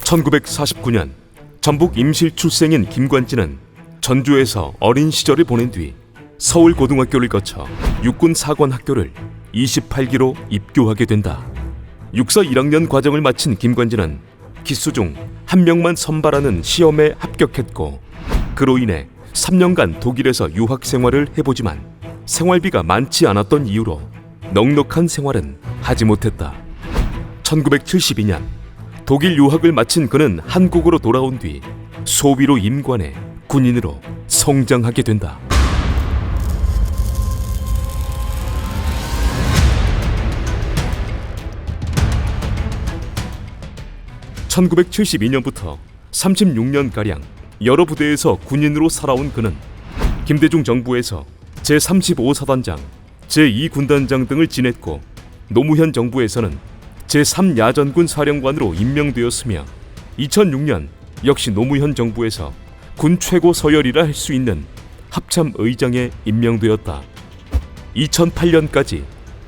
1949년 전북 임실 출생인 김관진은 전주에서 어린 시절을 보낸 뒤 서울고등학교를 거쳐 육군사관학교를 28기로 입교하게 된다. 육사 1학년 과정을 마친 김관진은 기수 중 한 명만 선발하는 시험에 합격했고, 그로 인해 3년간 독일에서 유학 생활을 해보지만 생활비가 많지 않았던 이유로 넉넉한 생활은 하지 못했다. 1972년 독일 유학을 마친 그는 한국으로 돌아온 뒤 소위로 임관해 군인으로 성장하게 된다. (1972년부터) 36년가량 여러 부대에서 군인으로 살아온 그는 김대중 정부에서 제35사단장, 제2군단장 등을 지냈고, 노무현 정부에서는 제3야전군 사령관으로 임명되었으며 2006년 역시 노무현 정부에서 군 최고 서열이라 할 수 있는 합참의장에 임명되었다. 2008년까지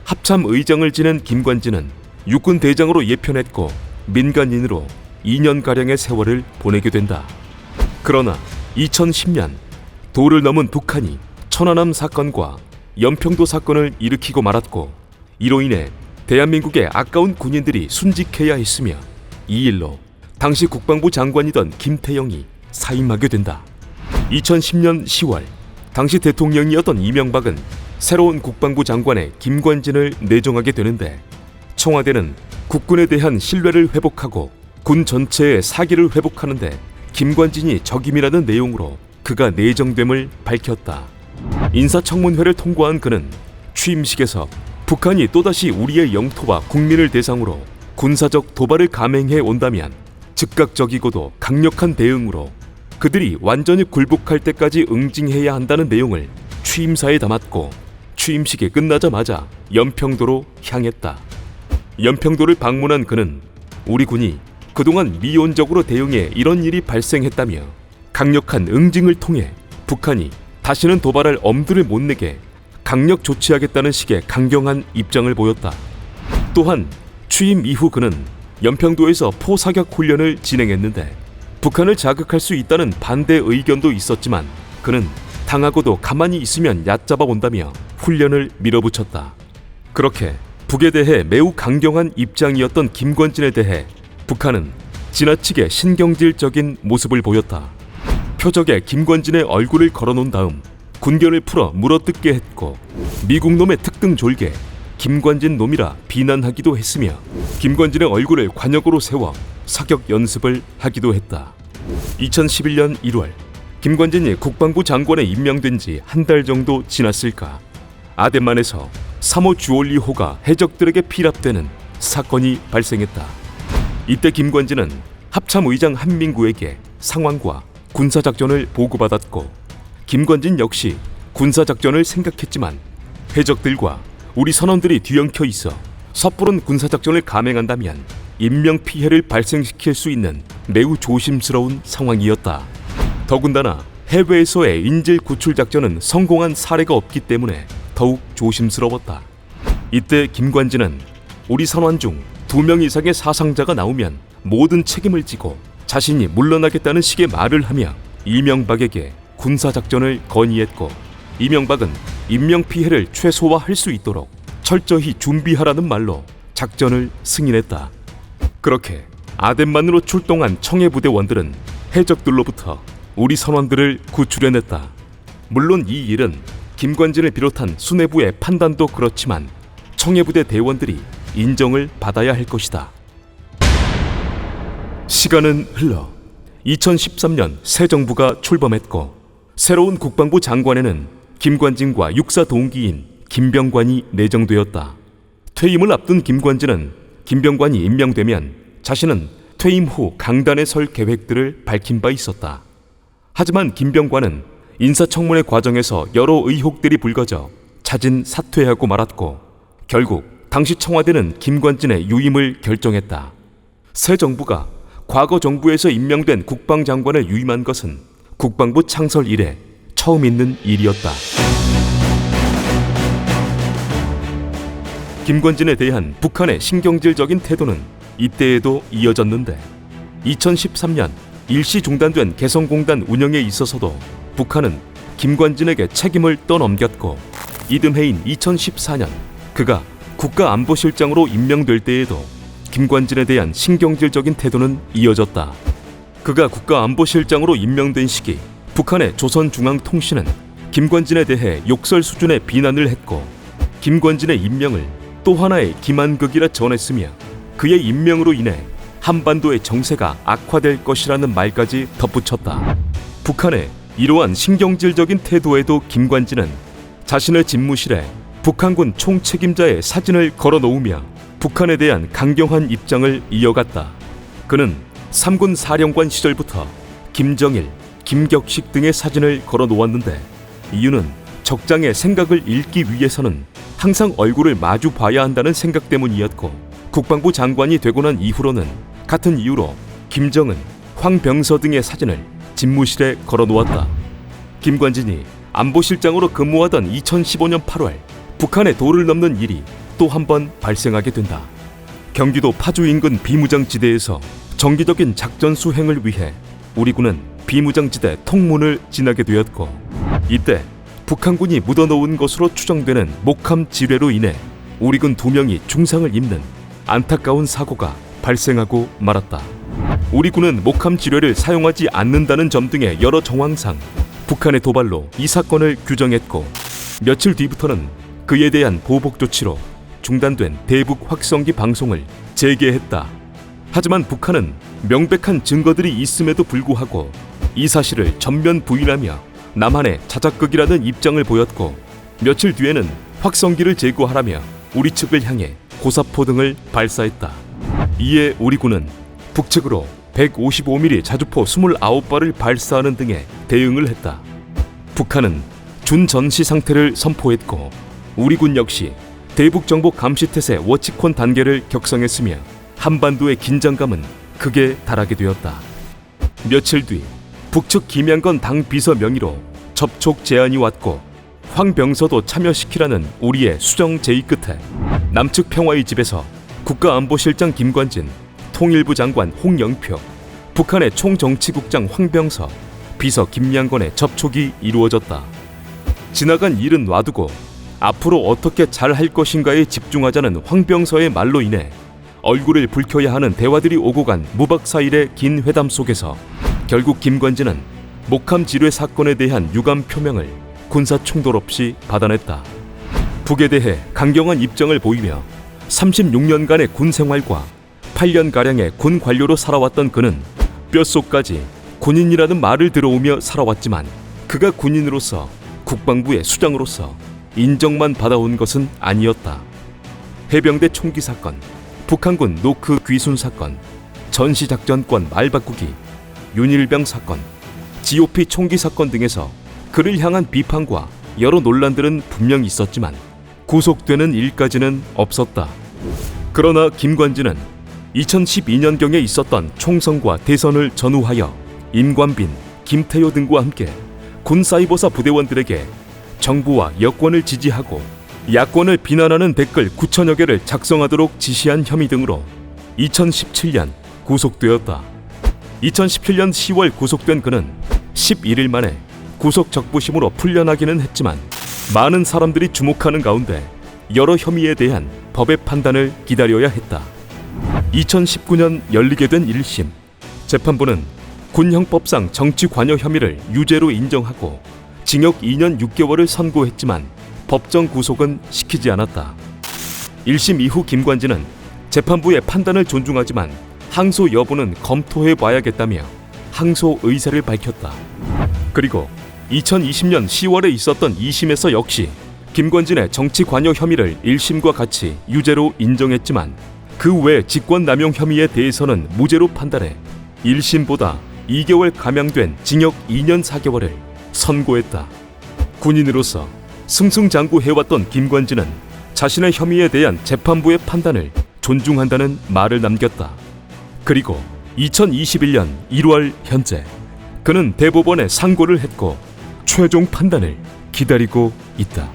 합참의장을 지낸 김관진은 육군 대장으로 예편했고 민간인으로 2년가량의 세월을 보내게 된다. 그러나 2010년 도를 넘은 북한이 천안함 사건과 연평도 사건을 일으키고 말았고, 이로 인해 대한민국의 아까운 군인들이 순직해야 했으며 이 일로 당시 국방부 장관이던 김태영이 사임하게 된다. 2010년 10월 당시 대통령이었던 이명박은 새로운 국방부 장관에 김관진을 내정하게 되는데, 청와대는 국군에 대한 신뢰를 회복하고 군 전체의 사기를 회복하는데 김관진이 적임이라는 내용으로 그가 내정됨을 밝혔다. 인사청문회를 통과한 그는 취임식에서 북한이 또다시 우리의 영토와 국민을 대상으로 군사적 도발을 감행해 온다면 즉각적이고도 강력한 대응으로 그들이 완전히 굴복할 때까지 응징해야 한다는 내용을 취임사에 담았고, 취임식이 끝나자마자 연평도로 향했다. 연평도를 방문한 그는 우리 군이 그동안 미온적으로 대응해 이런 일이 발생했다며 강력한 응징을 통해 북한이 다시는 도발할 엄두를 못 내게 강력 조치하겠다는 식의 강경한 입장을 보였다. 또한 취임 이후 그는 연평도에서 포사격 훈련을 진행했는데 북한을 자극할 수 있다는 반대 의견도 있었지만 그는 당하고도 가만히 있으면 얕잡아 온다며 훈련을 밀어붙였다. 그렇게 북에 대해 매우 강경한 입장이었던 김관진에 대해 북한은 지나치게 신경질적인 모습을 보였다. 표적에 김관진의 얼굴을 걸어놓은 다음 군견을 풀어 물어뜯게 했고, 미국 놈의 특등 졸개 김관진 놈이라 비난하기도 했으며 김관진의 얼굴을 관역으로 세워 사격 연습을 하기도 했다. 2011년 1월 김관진이 국방부 장관에 임명된 지 한 달 정도 지났을까, 아덴만에서 3호 주올리호가 해적들에게 피랍되는 사건이 발생했다. 이때 김관진은 합참의장 한민구에게 상황과 군사작전을 보고받았고, 김관진 역시 군사작전을 생각했지만 해적들과 우리 선원들이 뒤엉켜 있어 섣부른 군사작전을 감행한다면 인명피해를 발생시킬 수 있는 매우 조심스러운 상황이었다. 더군다나 해외에서의 인질 구출 작전은 성공한 사례가 없기 때문에 더욱 조심스러웠다. 이때 김관진은 우리 선원 중 2명 이상의 사상자가 나오면 모든 책임을 지고 자신이 물러나겠다는 식의 말을 하며 이명박에게 군사작전을 건의했고, 이명박은 인명피해를 최소화할 수 있도록 철저히 준비하라는 말로 작전을 승인했다. 그렇게 아덴만으로 출동한 청해부대원들은 해적들로부터 우리 선원들을 구출해냈다. 물론 이 일은 김관진을 비롯한 수뇌부의 판단도 그렇지만 청해부대 대원들이 인정을 받아야 할 것이다. 시간은 흘러 2013년 새 정부가 출범했고, 새로운 국방부 장관에는 김관진과 육사 동기인 김병관이 내정되었다. 퇴임을 앞둔 김관진은 김병관이 임명되면 자신은 퇴임 후 강단에 설 계획들을 밝힌 바 있었다. 하지만 김병관은 인사청문회 과정에서 여러 의혹들이 불거져 자진 사퇴하고 말았고, 결국 당시 청와대는 김관진의 유임을 결정했다. 새 정부가 과거 정부에서 임명된 국방장관을 유임한 것은 국방부 창설 이래 처음 있는 일이었다. 김관진에 대한 북한의 신경질적인 태도는 이때에도 이어졌는데, 2013년 일시 중단된 개성공단 운영에 있어서도 북한은 김관진에게 책임을 떠넘겼고 이듬해인 2014년 그가 국가안보실장으로 임명될 때에도 김관진에 대한 신경질적인 태도는 이어졌다. 그가 국가안보실장으로 임명된 시기 북한의 조선중앙통신은 김관진에 대해 욕설 수준의 비난을 했고 김관진의 임명을 또 하나의 기만극이라 전했으며 그의 임명으로 인해 한반도의 정세가 악화될 것이라는 말까지 덧붙였다. 북한의 이러한 신경질적인 태도에도 김관진은 자신의 집무실에 북한군 총책임자의 사진을 걸어놓으며 북한에 대한 강경한 입장을 이어갔다. 그는 3군 사령관 시절부터 김정일, 김격식 등의 사진을 걸어놓았는데 이유는 적장의 생각을 읽기 위해서는 항상 얼굴을 마주 봐야 한다는 생각 때문이었고 국방부 장관이 되고 난 이후로는 같은 이유로 김정은, 황병서 등의 사진을 집무실에 걸어놓았다. 김관진이 안보실장으로 근무하던 2015년 8월 북한의 도를 넘는 일이 또 한 번 발생하게 된다. 경기도 파주 인근 비무장지대에서 정기적인 작전 수행을 위해 우리 군은 비무장지대 통문을 지나게 되었고 이때 북한군이 묻어놓은 것으로 추정되는 목함 지뢰로 인해 우리 군 2명이 중상을 입는 안타까운 사고가 발생하고 말았다. 우리 군은 목함 지뢰를 사용하지 않는다는 점 등의 여러 정황상 북한의 도발로 이 사건을 규정했고 며칠 뒤부터는 그에 대한 보복 조치로 중단된 대북 확성기 방송을 재개했다. 하지만 북한은 명백한 증거들이 있음에도 불구하고 이 사실을 전면 부인하며 남한의 자작극이라는 입장을 보였고 며칠 뒤에는 확성기를 제거하라며 우리 측을 향해 고사포 등을 발사했다. 이에 우리 군은 북측으로 155mm 자주포 29발을 발사하는 등의 대응을 했다. 북한은 준전시 상태를 선포했고 우리 군 역시 대북 정보 감시태세 워치콘 단계를 격성했으며 한반도의 긴장감은 극에 달하게 되었다. 며칠 뒤 북측 김양건 당 비서 명의로 접촉 제안이 왔고 황병서도 참여시키라는 우리의 수정 제의 끝에 남측 평화의 집에서 국가안보실장 김관진, 통일부 장관 홍영표, 북한의 총정치국장 황병서, 비서 김양건의 접촉이 이루어졌다. 지나간 일은 놔두고 앞으로 어떻게 잘할 것인가에 집중하자는 황병서의 말로 인해 얼굴을 붉혀야 하는 대화들이 오고 간 무박 4일의 긴 회담 속에서 결국 김관진은 목함 지뢰 사건에 대한 유감 표명을 군사 충돌 없이 받아냈다. 북에 대해 강경한 입장을 보이며 36년간의 군 생활과 8년가량의 군 관료로 살아왔던 그는 뼛속까지 군인이라는 말을 들어오며 살아왔지만 그가 군인으로서 국방부의 수장으로서 인정만 받아온 것은 아니었다. 해병대 총기 사건, 북한군 노크 귀순 사건, 전시작전권 말바꾸기, 윤일병 사건, GOP 총기 사건 등에서 그를 향한 비판과 여러 논란들은 분명 있었지만 구속되는 일까지는 없었다. 그러나 김관진은 2012년경에 있었던 총선과 대선을 전후하여 임관빈, 김태효 등과 함께 군 사이버사 부대원들에게 정부와 여권을 지지하고 야권을 비난하는 댓글 9천여 개를 작성하도록 지시한 혐의 등으로 2017년 구속되었다. 2017년 10월 구속된 그는 11일 만에 구속 적부심으로 풀려나기는 했지만 많은 사람들이 주목하는 가운데 여러 혐의에 대한 법의 판단을 기다려야 했다. 2019년 열리게 된 1심 재판부는 군형법상 정치 관여 혐의를 유죄로 인정하고 징역 2년 6개월을 선고했지만 법정 구속은 시키지 않았다. 1심 이후 김관진은 재판부의 판단을 존중하지만 항소 여부는 검토해봐야겠다며 항소 의사를 밝혔다. 그리고 2020년 10월에 있었던 2심에서 역시 김관진의 정치 관여 혐의를 1심과 같이 유죄로 인정했지만 그 외 직권남용 혐의에 대해서는 무죄로 판단해 1심보다 2개월 감형된 징역 2년 4개월을 선고했다. 군인으로서 승승장구해왔던 김관진은 자신의 혐의에 대한 재판부의 판단을 존중한다는 말을 남겼다. 그리고 2021년 1월 현재 그는 대법원에 상고를 했고 최종 판단을 기다리고 있다.